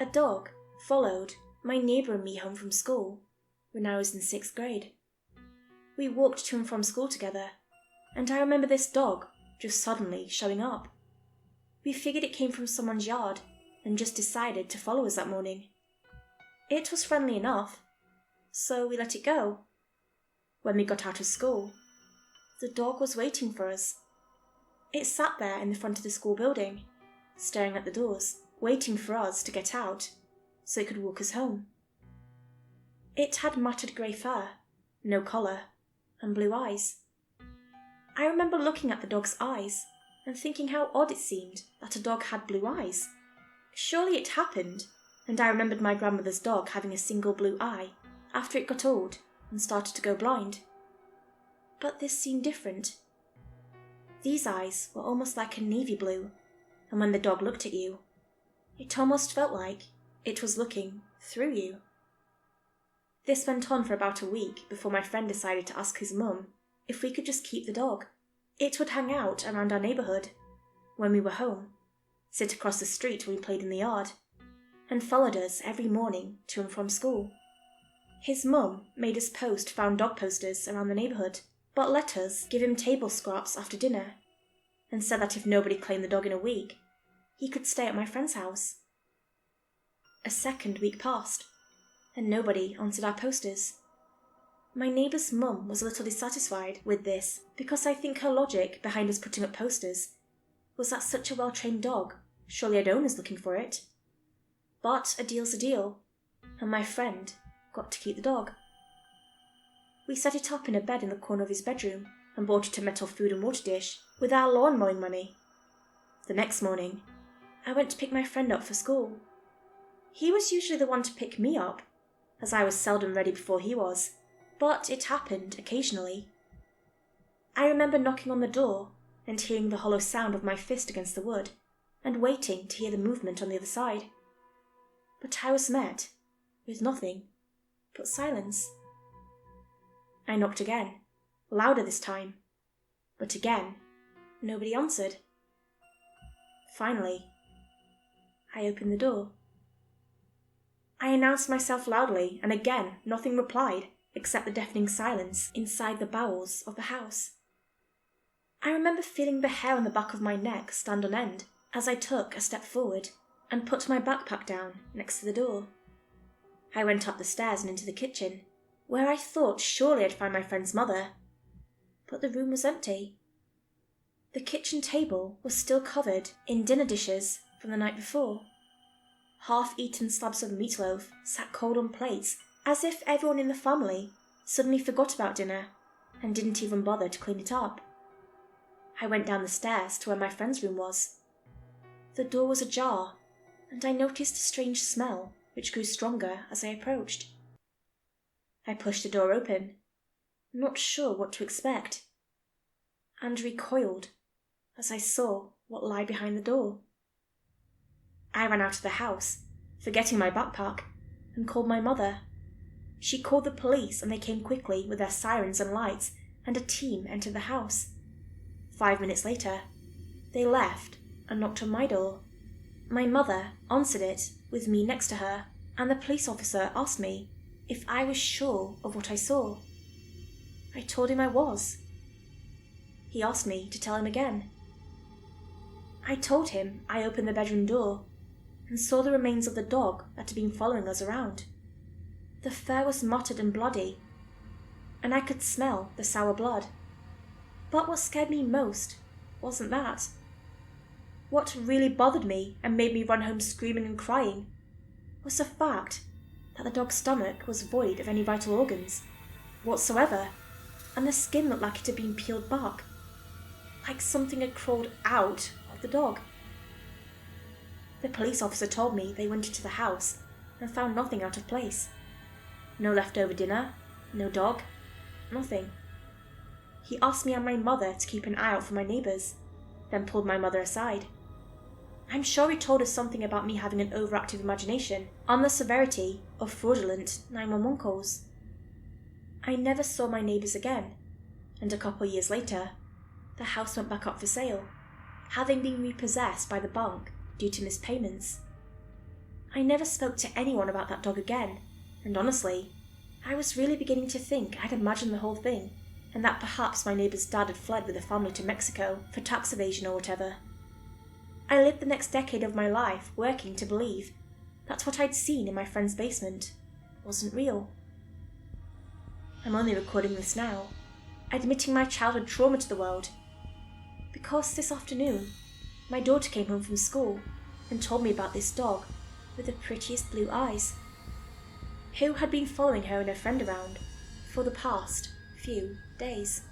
A dog followed my neighbour and me home from school when I was in 6th grade. We walked to and from school together, and I remember this dog just suddenly showing up. We figured it came from someone's yard and just decided to follow us that morning. It was friendly enough, so we let it go. When we got out of school, the dog was waiting for us. It sat there in the front of the school building, staring at the doors, waiting for us to get out so it could walk us home. It had matted grey fur, no collar, and blue eyes. I remember looking at the dog's eyes and thinking how odd it seemed that a dog had blue eyes. Surely it happened, and I remembered my grandmother's dog having a single blue eye after it got old and started to go blind. But this seemed different. These eyes were almost like a navy blue, and when the dog looked at you, it almost felt like it was looking through you. This went on for about a week before my friend decided to ask his mum if we could just keep the dog. It would hang out around our neighbourhood when we were home, sit across the street when we played in the yard, and followed us every morning to and from school. His mum made us post found dog posters around the neighbourhood, but let us give him table scraps after dinner, and said that if nobody claimed the dog in a week, he could stay at my friend's house. A second week passed, and nobody answered our posters. My neighbour's mum was a little dissatisfied with this because I think her logic behind us putting up posters was that such a well-trained dog surely had owners looking for it. But a deal's a deal, and my friend got to keep the dog. We set it up in a bed in the corner of his bedroom and bought it a metal food and water dish with our lawn mowing money. The next morning, I went to pick my friend up for school. He was usually the one to pick me up, as I was seldom ready before he was, but it happened occasionally. I remember knocking on the door and hearing the hollow sound of my fist against the wood, and waiting to hear the movement on the other side. But I was met with nothing but silence. I knocked again, louder this time, but again nobody answered. Finally, I opened the door. I announced myself loudly, and again nothing replied except the deafening silence inside the bowels of the house. I remember feeling the hair on the back of my neck stand on end as I took a step forward and put my backpack down next to the door. I went up the stairs and into the kitchen, where I thought surely I'd find my friend's mother, but the room was empty. The kitchen table was still covered in dinner dishes from the night before. Half-eaten slabs of meatloaf sat cold on plates, as if everyone in the family suddenly forgot about dinner and didn't even bother to clean it up. I went down the stairs to where my friend's room was. The door was ajar, and I noticed a strange smell which grew stronger as I approached. I pushed the door open, not sure what to expect, and recoiled as I saw what lay behind the door. I ran out of the house, forgetting my backpack, and called my mother. She called the police, and they came quickly with their sirens and lights, and a team entered the house. 5 minutes later, they left and knocked on my door. My mother answered it with me next to her, and the police officer asked me if I was sure of what I saw. I told him I was. He asked me to tell him again. I told him I opened the bedroom door and saw the remains of the dog that had been following us around. The fur was mottled and bloody, and I could smell the sour blood. But what scared me most wasn't that. What really bothered me and made me run home screaming and crying was the fact that the dog's stomach was void of any vital organs whatsoever, and the skin looked like it had been peeled back, like something had crawled out of the dog. The police officer told me they went into the house and found nothing out of place. No leftover dinner, no dog, nothing. He asked me and my mother to keep an eye out for my neighbours, then pulled my mother aside. I'm sure he told us something about me having an overactive imagination on the severity of fraudulent 911 calls. I never saw my neighbours again, and a couple years later, the house went back up for sale, having been repossessed by the bank due to missed payments. I never spoke to anyone about that dog again, and honestly, I was really beginning to think I'd imagined the whole thing, and that perhaps my neighbour's dad had fled with the family to Mexico for tax evasion or whatever. I lived the next decade of my life working to believe that what I'd seen in my friend's basement wasn't real. I'm only recording this now, admitting my childhood trauma to the world, because this afternoon my daughter came home from school and told me about this dog with the prettiest blue eyes, who had been following her and her friend around for the past few days.